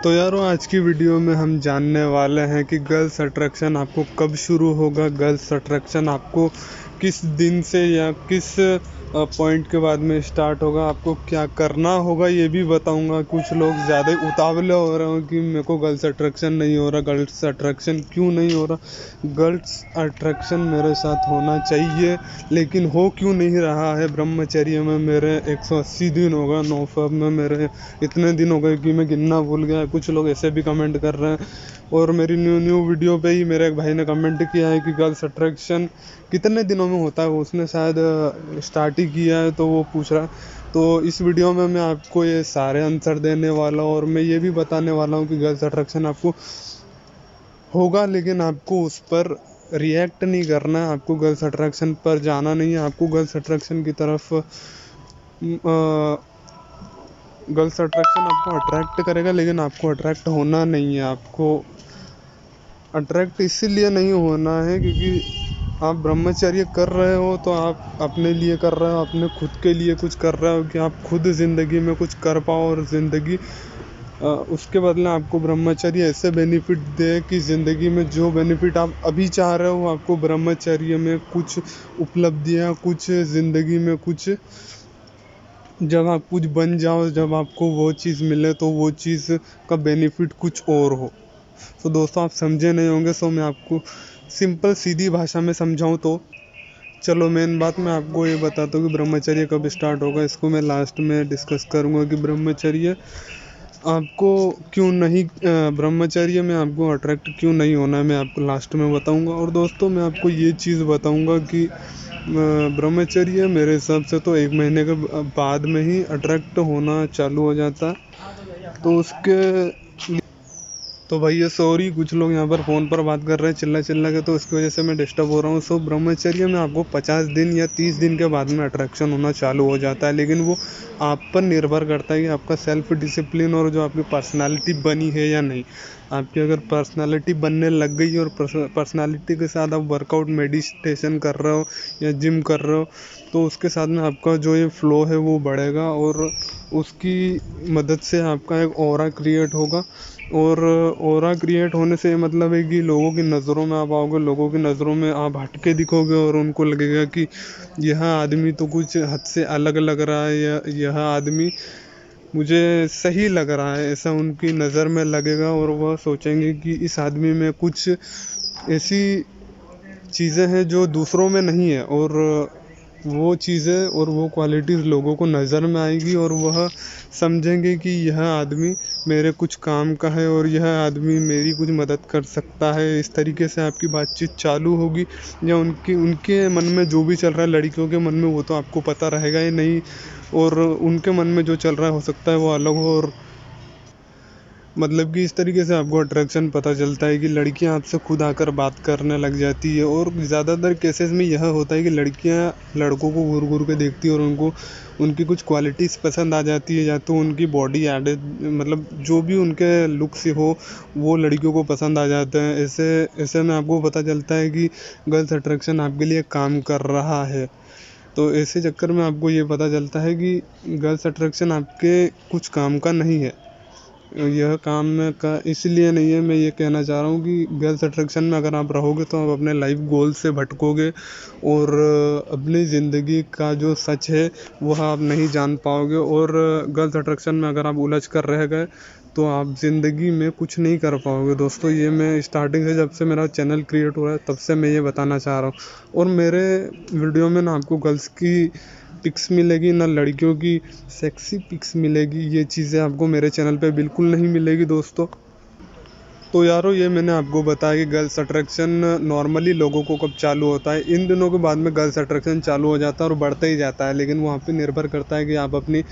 तो यारों, आज की वीडियो में हम जानने वाले हैं कि गर्ल्स अट्रैक्शन आपको कब शुरू होगा। गर्ल्स अट्रैक्शन आपको किस दिन से या किस पॉइंट के बाद में स्टार्ट होगा, आपको क्या करना होगा ये भी बताऊंगा। कुछ लोग ज़्यादा उतावले हो रहे हो कि मेरे को गर्ल्स अट्रैक्शन नहीं हो रहा। गर्ल्स अट्रैक्शन क्यों नहीं हो रहा? गर्ल्स अट्रैक्शन मेरे साथ होना चाहिए लेकिन हो क्यों नहीं रहा है? ब्रह्मचर्य में मेरे 180 दिन हो गए, नोफब में मेरे इतने दिन हो गए कि मैं गिनना भूल गया। कुछ लोग ऐसे भी कमेंट कर रहे हैं, और मेरी न्यू वीडियो पे ही मेरे एक भाई ने कमेंट किया है कि गर्ल्स अट्रैक्शन कितने दिनों में होता है। उसने शायद स्टार्ट ही किया है तो वो पूछ रहा है। तो इस वीडियो में मैं आपको ये सारे आंसर देने वाला हूँ, और मैं ये भी बताने वाला हूँ कि गर्ल्स अट्रैक्शन आपको होगा लेकिन आपको उस पर रिएक्ट नहीं करना है। आपको गर्ल्स अट्रैक्शन पर जाना नहीं है। आपको गर्ल्स अट्रैक्शन की तरफ गर्ल्स अट्रैक्शन आपको अट्रैक्ट करेगा लेकिन आपको अट्रैक्ट होना नहीं है। आपको अट्रैक्ट इसीलिए नहीं होना है क्योंकि आप ब्रह्मचर्य कर रहे हो तो आप अपने लिए कर रहे हो, अपने खुद के लिए कुछ कर रहे हो कि आप खुद ज़िंदगी में कुछ कर पाओ, और ज़िंदगी उसके बदले आपको ब्रह्मचर्य ऐसे बेनिफिट दे कि ज़िंदगी में जो बेनिफिट आप अभी चाह रहे हो आपको ब्रह्मचर्य में कुछ उपलब्धियाँ, कुछ ज़िंदगी में कुछ, जब आप कुछ बन जाओ, जब आपको वो चीज़ मिले तो वो चीज़ का बेनिफिट कुछ और हो। तो दोस्तों, आप समझे नहीं होंगे, सो मैं आपको सिंपल सीधी भाषा में समझाऊं तो चलो मेन बात मैं आपको ये बताता हूँ कि ब्रह्मचर्य कब स्टार्ट होगा। इसको मैं लास्ट में डिस्कस करूँगा कि ब्रह्मचर्य आपको क्यों नहीं, ब्रह्मचर्य में आपको अट्रैक्ट क्यों नहीं होना है, मैं आपको लास्ट में बताऊंगा। और दोस्तों, मैं आपको ये चीज़ बताऊंगा कि ब्रह्मचर्य मेरे हिसाब से तो 1 महीने के बाद में ही अट्रैक्ट होना चालू हो जाता है। तो उसके तो भैया सॉरी, कुछ लोग यहाँ पर फ़ोन पर बात कर रहे हैं चिल्ला चिल्ला के, तो उसकी वजह से मैं डिस्टर्ब हो रहा हूँ। सो ब्रह्मचर्य में आपको 50 दिन या 30 दिन के बाद में अट्रैक्शन होना चालू हो जाता है, लेकिन वो आप पर निर्भर करता है कि आपका सेल्फ डिसिप्लिन और जो आपकी पर्सनालिटी बनी है या नहीं। आपकी अगर पर्सनालिटी बनने लग गई और पर्सनालिटी के साथ आप वर्कआउट, मेडिटेशन कर रहे हो या जिम कर रहे हो, तो उसके साथ में आपका जो ये फ्लो है वो बढ़ेगा, और उसकी मदद से आपका एक ऑरा क्रिएट होगा। और ऑरा क्रिएट होने से मतलब है कि लोगों की नज़रों में आप आओगे, लोगों की नज़रों में आप हटके दिखोगे, और उनको लगेगा कि यह आदमी तो कुछ हद से अलग लग रहा है, या यह आदमी मुझे सही लग रहा है, ऐसा उनकी नज़र में लगेगा। और वह सोचेंगे कि इस आदमी में कुछ ऐसी चीज़ें हैं जो दूसरों में नहीं है, और वो चीज़ें और वो क्वालिटीज़ लोगों को नज़र में आएगी, और वह समझेंगे कि यह आदमी मेरे कुछ काम का है, और यह आदमी मेरी कुछ मदद कर सकता है। इस तरीके से आपकी बातचीत चालू होगी, या उनके मन में जो भी चल रहा है, लड़कियों के मन में, वो तो आपको पता रहेगा ही नहीं, और उनके मन में जो चल रहा है हो सकता है वो अलग हो। और मतलब कि इस तरीके से आपको अट्रैक्शन पता चलता है कि लड़कियां आपसे खुद आकर बात करने लग जाती है। और ज़्यादातर केसेस में यह होता है कि लड़कियां लड़कों को घूर घूर के देखती है, और उनको उनकी कुछ क्वालिटीज़ पसंद आ जाती है, या तो उनकी बॉडी एडेड, मतलब जो भी उनके लुक से हो वो लड़कियों को पसंद आ जाते हैं। ऐसे ऐसे में आपको पता चलता है कि गर्ल्स अट्रैक्शन आपके लिए काम कर रहा है। तो ऐसे चक्कर में आपको ये पता चलता है कि गर्ल्स अट्रैक्शन आपके कुछ काम का नहीं है। यह काम में का इसलिए नहीं है, मैं ये कहना चाह रहा हूँ कि गर्ल्स अट्रैक्शन में अगर आप रहोगे तो आप अपने लाइफ गोल से भटकोगे, और अपनी ज़िंदगी का जो सच है वह आप नहीं जान पाओगे। और गर्ल्स अट्रैक्शन में अगर आप उलझ कर रह गए तो आप ज़िंदगी में कुछ नहीं कर पाओगे। दोस्तों, ये मैं स्टार्टिंग से, जब से मेरा चैनल क्रिएट हुआ है तब से मैं ये बताना चाह रहा हूँ। और मेरे वीडियो में ना आपको गर्ल्स की पिक्स मिलेगी, ना लड़कियों की सेक्सी पिक्स मिलेगी। ये चीज़ें आपको मेरे चैनल पे बिल्कुल नहीं मिलेगी दोस्तों। तो यारों, ये मैंने आपको बताया कि गर्ल्स अट्रैक्शन नॉर्मली लोगों को कब चालू होता है। इन दिनों के बाद में गर्ल्स अट्रैक्शन चालू हो जाता है और बढ़ता ही जाता है, लेकिन वहाँ पे निर्भर करता है कि आप अपनी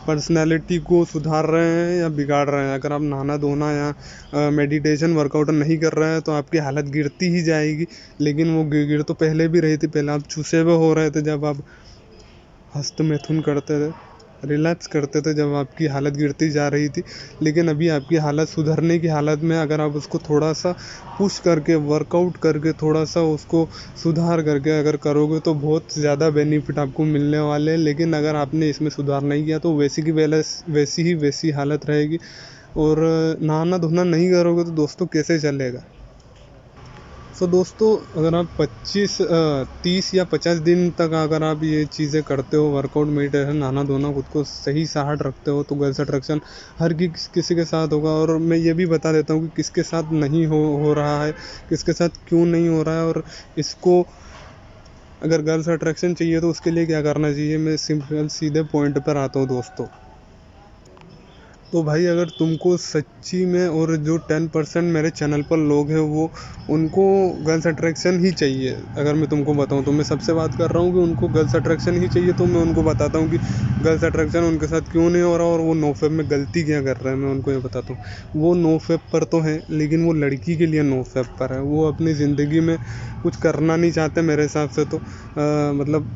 पर्सनैलिटी को सुधार रहे हैं या बिगाड़ रहे हैं। अगर आप नहाना धोना या मेडिटेशन वर्कआउट नहीं कर रहे हैं तो आपकी हालत गिरती ही जाएगी। लेकिन वो गिर तो पहले भी रही थी, पहले आप छुसे हुए हो रहे थे, जब आप हस्त मैथुन करते थे, रिलैक्स करते थे, जब आपकी हालत गिरती जा रही थी। लेकिन अभी आपकी हालत सुधरने की हालत में, अगर आप उसको थोड़ा सा पुश करके, वर्कआउट करके, थोड़ा सा उसको सुधार करके अगर करोगे तो बहुत ज़्यादा बेनिफिट आपको मिलने वाले हैं। लेकिन अगर आपने इसमें सुधार नहीं किया तो वैसी की वैसी ही वैसी हालत रहेगी। और नहाना धोना नहीं करोगे तो दोस्तों कैसे चलेगा। सो दोस्तों, अगर आप 30 या 50 दिन तक अगर आप ये चीज़ें करते हो, वर्कआउट, मेडिटेशन, नहाना धोना, खुद को सही साहट रखते हो, तो गर्ल्स अट्रैक्शन हर किसी के साथ होगा। और मैं ये भी बता देता हूँ कि किसके साथ नहीं हो रहा है, किसके साथ क्यों नहीं हो रहा है, और इसको अगर गर्ल्स अट्रैक्शन चाहिए तो उसके लिए क्या करना चाहिए। मैं सिंपल सीधे पॉइंट पर आता हूँ दोस्तों। तो भाई, अगर तुमको सच्ची में, और जो 10% मेरे चैनल पर लोग हैं वो उनको गर्ल्स अट्रैक्शन ही चाहिए, अगर मैं तुमको बताऊं तो मैं सबसे बात कर रहा हूँ कि उनको गर्ल्स अट्रैक्शन ही चाहिए, तो मैं उनको बताता हूँ कि गर्ल्स अट्रैक्शन उनके साथ क्यों नहीं हो रहा और वो नोफेप में गलती क्या कर रहे हैं। मैं उनको ये बताता हूँ, वो नोफेप पर तो है लेकिन वो लड़की के लिए नोफेप पर है। वो अपनी ज़िंदगी में कुछ करना नहीं चाहते मेरे हिसाब से, तो मतलब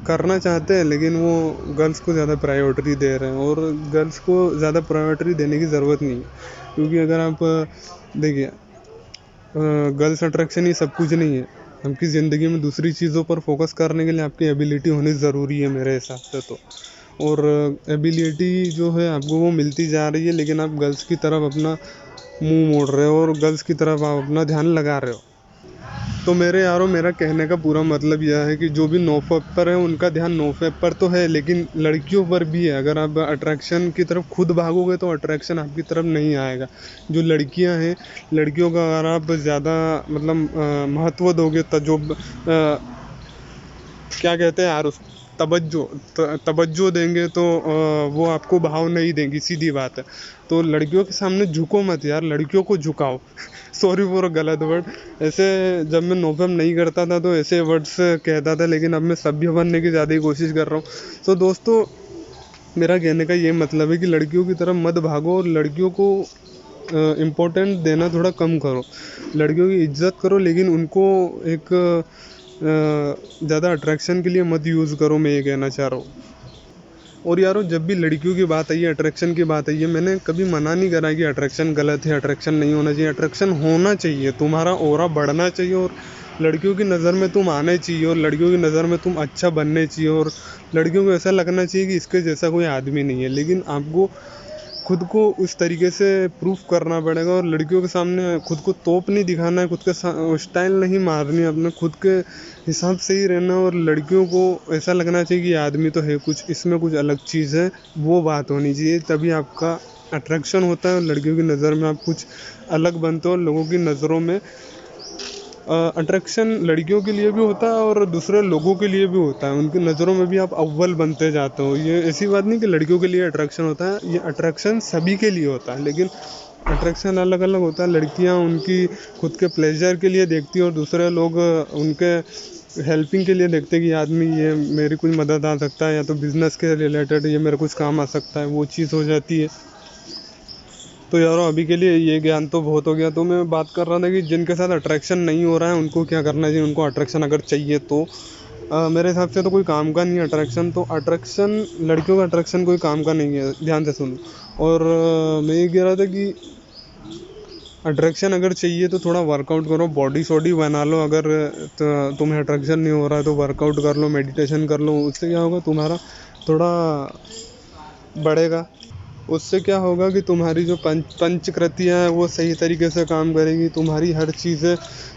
करना चाहते हैं लेकिन वो गर्ल्स को ज़्यादा प्रायोरिटी दे रहे हैं, और गर्ल्स को ज़्यादा प्रायोरिटी देने की ज़रूरत नहीं है। क्योंकि अगर आप देखिए, गर्ल्स अट्रैक्शन ही सब कुछ नहीं है। आपकी ज़िंदगी में दूसरी चीज़ों पर फोकस करने के लिए आपकी एबिलिटी होनी ज़रूरी है मेरे हिसाब से तो। और एबिलिटी जो है आपको वो मिलती जा रही है, लेकिन आप गर्ल्स की तरफ अपना मुंह मोड़ रहे हो और गर्ल्स की तरफ आप अपना ध्यान लगा रहे हो। तो मेरे यारों, मेरा कहने का पूरा मतलब यह है कि जो भी नोफेप पर है उनका ध्यान नोफेप पर तो है, लेकिन लड़कियों पर भी है। अगर आप अट्रैक्शन की तरफ खुद भागोगे तो अट्रैक्शन आपकी तरफ नहीं आएगा। जो लड़कियां हैं, लड़कियों का अगर आप ज़्यादा मतलब महत्व दोगे, क्या कहते हैं यार, उस तवज्जो देंगे तो वो आपको भाव नहीं देंगी, सीधी बात है। तो लड़कियों के सामने झुको मत यार, लड़कियों को झुकाओ। सॉरी फॉर गलत वर्ड। ऐसे जब मैं नोफेप नहीं करता था तो ऐसे वर्ड्स कहता था, लेकिन अब मैं सभ्य बनने की ज़्यादा ही कोशिश कर रहा हूँ। तो दोस्तों, मेरा कहने का ये मतलब है कि लड़कियों की तरफ मत भागो और लड़कियों को इम्पोर्टेंट देना थोड़ा कम करो। लड़कियों की इज्जत करो, लेकिन उनको एक ज़्यादा अट्रैक्शन के लिए मत यूज़ करो, मैं ये कहना चाह रहा हूँ। और यारों, जब भी लड़कियों की बात आई है, अट्रैक्शन की बात आई है, मैंने कभी मना नहीं करा कि अट्रैक्शन गलत है, अट्रैक्शन नहीं होना चाहिए। अट्रैक्शन होना चाहिए, तुम्हारा ऑरा बढ़ना चाहिए और लड़कियों की नज़र में तुम आने चाहिए, और लड़कियों की नज़र में तुम अच्छा बनने चाहिए, और लड़कियों को ऐसा लगना चाहिए कि इसके जैसा कोई आदमी नहीं है। लेकिन आपको खुद को उस तरीके से प्रूफ करना पड़ेगा, और लड़कियों के सामने खुद को तोप नहीं दिखाना है, खुद के स्टाइल नहीं मारनी है, अपने खुद के हिसाब से ही रहना। और लड़कियों को ऐसा लगना चाहिए कि आदमी तो है कुछ, इसमें कुछ अलग चीज़ है, वो बात होनी चाहिए, तभी आपका अट्रैक्शन होता है और लड़कियों की नज़र में आप कुछ अलग बनते हो। लोगों की नज़रों में अट्रैक्शन लड़कियों के लिए भी होता है और दूसरे लोगों के लिए भी होता है, उनकी नज़रों में भी आप अव्वल बनते जाते हो। ये ऐसी बात नहीं कि लड़कियों के लिए अट्रैक्शन होता है, ये अट्रैक्शन सभी के लिए होता है, लेकिन अट्रैक्शन अलग अलग होता है। लड़कियां उनकी खुद के प्लेजर के लिए देखती हैं और दूसरे लोग उनके हेल्पिंग के लिए देखते हैं कि आदमी ये मेरी कोई मदद आ सकता है, या तो बिज़नेस के रिलेटेड ये मेरे कुछ काम आ सकता है, वो चीज़ हो जाती है। तो यारों, अभी के लिए ये ज्ञान तो बहुत हो गया। तो मैं बात कर रहा था कि जिनके साथ अट्रैक्शन नहीं हो रहा है उनको क्या करना चाहिए। उनको अट्रैक्शन अगर चाहिए तो मेरे हिसाब से तो कोई काम का नहीं है अट्रैक्शन। तो अट्रैक्शन, लड़कियों का अट्रैक्शन कोई काम का नहीं है, ध्यान से सुनो। और मैं ये कह रहा था कि अट्रैक्शन अगर चाहिए तो थोड़ा वर्कआउट करो, बॉडी शॉडी बना लो। अगर तुम्हें अट्रैक्शन नहीं हो रहा है तो वर्कआउट कर लो, मेडिटेशन कर लो। उससे क्या होगा, तुम्हारा थोड़ा बढ़ेगा। उससे क्या होगा कि तुम्हारी जो पंचकृतियाँ हैं वो सही तरीके से काम करेगी, तुम्हारी हर चीज़ें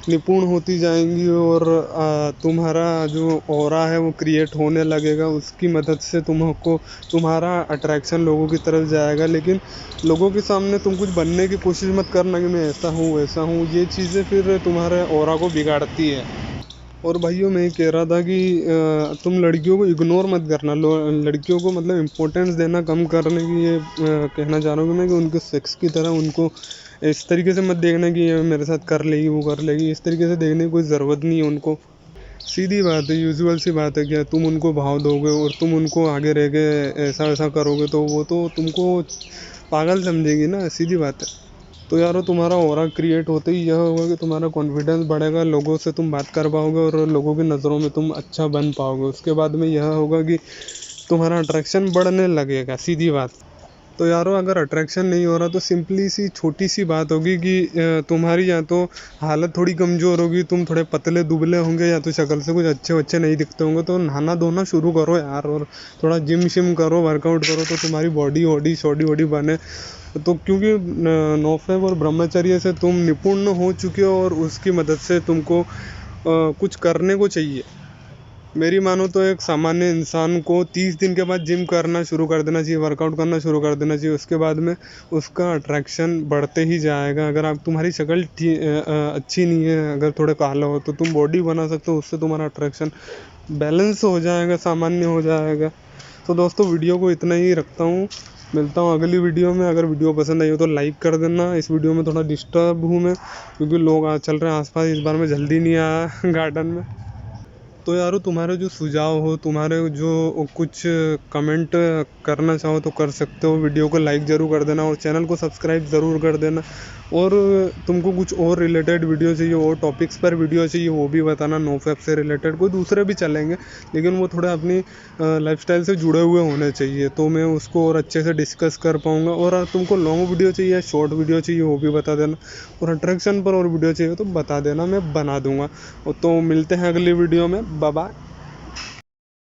निपुण होती जाएंगी, और तुम्हारा जो ऑरा है वो क्रिएट होने लगेगा। उसकी मदद से तुमको तुम्हारा अट्रैक्शन लोगों की तरफ जाएगा। लेकिन लोगों के सामने तुम कुछ बनने की कोशिश मत करना कि मैं ऐसा हूँ वैसा हूँ, ये चीज़ें फिर तुम्हारे ऑरा को बिगाड़ती है। और भाइयों, मैं ये कह रहा था कि तुम लड़कियों को इग्नोर मत करना। लड़कियों को मतलब इम्पोर्टेंस देना कम करने की ये कहना चाह रहा हूँ कि मैं, कि उनको सेक्स की तरह उनको इस तरीके से मत देखना कि ये मेरे साथ कर लेगी वो कर लेगी। इस तरीके से देखने की कोई ज़रूरत नहीं है उनको। सीधी बात है, यूजुअल सी बात है, क्या तुम उनको भाव दोगे और तुम उनको आगे रह के ऐसा वैसा करोगे तो वो तो तुमको पागल समझेगी ना, सीधी बात है। तो यारो, तुम्हारा ऑरा क्रिएट होते ही यह होगा कि तुम्हारा कॉन्फिडेंस बढ़ेगा, लोगों से तुम बात कर पाओगे और लोगों की नज़रों में तुम अच्छा बन पाओगे। उसके बाद में यह होगा कि तुम्हारा अट्रैक्शन बढ़ने लगेगा, सीधी बात। तो यारो, अगर अट्रैक्शन नहीं हो रहा तो सिंपली सी छोटी सी बात होगी कि तुम्हारी या तो हालत थोड़ी कमज़ोर होगी, तुम थोड़े पतले दुबले होंगे, या तो शक्ल से कुछ अच्छे अच्छे नहीं दिखते होंगे। तो नहाना धोना शुरू करो यार, और थोड़ा जिम शिम करो, वर्कआउट करो, तो तुम्हारी बॉडी वॉडी शॉडी वॉडी बने। तो क्योंकि नोफेब और ब्रह्मचर्य से तुम निपुण हो चुके हो और उसकी मदद से तुमको कुछ करने को चाहिए। मेरी मानो तो एक सामान्य इंसान को 30 दिन के बाद जिम करना शुरू कर देना चाहिए, वर्कआउट करना शुरू कर देना चाहिए। उसके बाद में उसका अट्रैक्शन बढ़ते ही जाएगा। अगर आप तुम्हारी शक्ल अच्छी नहीं है, अगर थोड़े काला हो, तो तुम बॉडी बना सकते हो, उससे तुम्हारा अट्रैक्शन बैलेंस हो जाएगा, सामान्य हो जाएगा। तो दोस्तों वीडियो को इतना ही रखता हूँ, मिलता हूँ अगली वीडियो में। अगर वीडियो पसंद आई हो तो लाइक कर देना। इस वीडियो में थोड़ा डिस्टर्ब हूँ मैं, क्योंकि लोग चल रहे हैं आसपास, इस बार मैं जल्दी नहीं आया गार्डन में। तो यारो तुम्हारे जो सुझाव हो, तुम्हारे जो कुछ कमेंट करना चाहो तो कर सकते हो। वीडियो को लाइक ज़रूर कर देना और चैनल को सब्सक्राइब ज़रूर कर देना। और तुमको कुछ और रिलेटेड वीडियो चाहिए, और टॉपिक्स पर वीडियो चाहिए, वो भी बताना। नोफेब से रिलेटेड कोई दूसरे भी चलेंगे, लेकिन वो थोड़ा अपनी लाइफस्टाइल से जुड़े हुए होने चाहिए, तो मैं उसको और अच्छे से डिस्कस कर पाऊँगा। और तुमको लॉन्ग वीडियो चाहिए या शॉर्ट वीडियो चाहिए, वो भी बता देना। और अट्रैक्शन पर और वीडियो चाहिए तो बता देना, मैं बना दूँगा। तो मिलते हैं अगली वीडियो में। Bye bye.